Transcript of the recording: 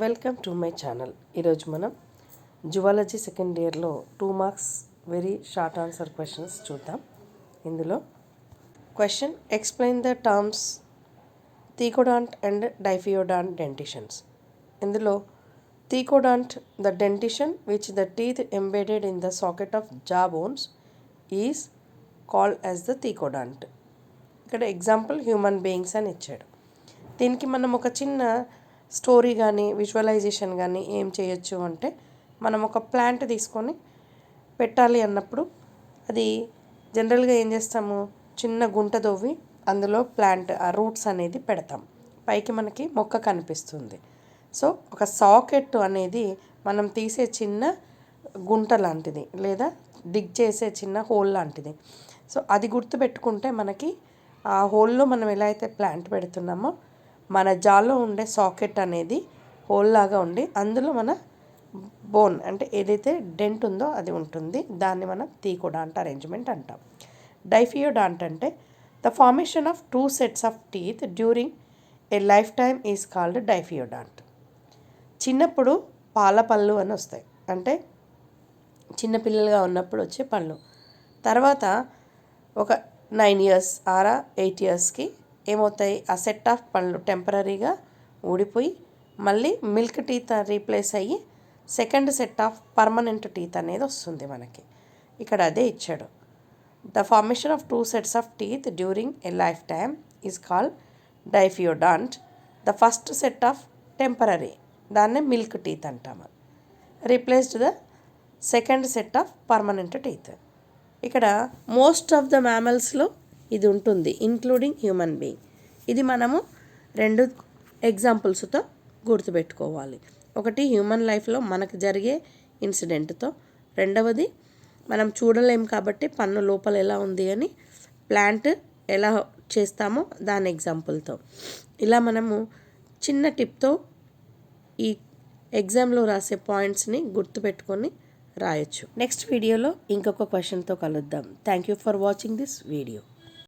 Welcome to my channel. ఈరోజు మనం zoology second ఇయర్లో 2 marks very short answer questions చూద్దాం. ఇందులో question explain the terms thecodont and diphyodont dentitions. ఇందులో thecodont the dentition which the teeth embedded in the socket of jaw bones is called as the thecodont. ఇక్కడ example human beings అని ఇచ్చాడు. దీనికి మనం ఒక చిన్న స్టోరీ కానీ విజువలైజేషన్ కానీ ఏం చేయొచ్చు అంటే, మనం ఒక ప్లాంట్ తీసుకొని పెట్టాలి అన్నప్పుడు అది జనరల్గా ఏం చేస్తాము, చిన్న గుంట తవ్వి అందులో ప్లాంట్ ఆ రూట్స్ అనేది పెడతాం. పైకి మనకి మొక్క కనిపిస్తుంది. సో ఒక సాకెట్ అనేది మనం తీసే చిన్న గుంట లాంటిది, లేదా డిగ్ చేసే చిన్న హోల్ లాంటిది. సో అది గుర్తుపెట్టుకుంటే మనకి ఆ హోల్లో మనం ఎలా అయితే ప్లాంట్ పెడుతున్నామో మన జాలో ఉండే సాకెట్ అనేది హోల్ లాగా ఉండి అందులో మన బోన్ అంటే ఏదైతే డెంట్ ఉందో అది ఉంటుంది. దాన్ని మనం థీకోడాంట్ అరేంజ్మెంట్ అంటాం. డైఫియోడాంట్ అంటే the formation of 2 sets of teeth during a lifetime is called diphyodont. చిన్నప్పుడు పాల పళ్ళు అని వస్తాయి, అంటే చిన్నపిల్లలుగా ఉన్నప్పుడు వచ్చే పళ్ళు. తర్వాత ఒక 9 years ఆర్ 8 yearsకి ఏమవుతాయి, ఆ సెట్ ఆఫ్ పళ్ళు టెంపరీగా ఊడిపోయి మళ్ళీ మిల్క్ టీత్ రీప్లేస్ అయ్యి second set of permanent teeth అనేది వస్తుంది మనకి. ఇక్కడ అదే ఇచ్చాడు. The formation of 2 sets of teeth during a lifetime is called diphyodont. The first set of temporary, దాన్నే మిల్క్ టీత్ అంటాము. Replaced the second set of permanent teeth. ఇక్కడ most of the మ్యామల్స్లో ఇది ఉంటుంది, ఇంక్లూడింగ్ హ్యూమన్ బీయింగ్. ఇది మనము 2 ఎగ్జాంపుల్స్తో గుర్తుపెట్టుకోవాలి. ఒకటి హ్యూమన్ లైఫ్లో మనకు జరిగే ఇన్సిడెంట్తో, రెండవది మనం చూడలేం కాబట్టి పన్ను లోపల ఎలా ఉంది అని ప్లాంట్ ఎలా చేస్తామో దాని ఎగ్జాంపుల్తో. ఇలా మనము చిన్న టిప్తో ఈ ఎగ్జామ్లో రాసే పాయింట్స్ని గుర్తుపెట్టుకొని రాయొచ్చు. నెక్స్ట్ వీడియోలో ఇంకొక క్వశ్చన్తో కలుద్దాం. Thank you for watching this video.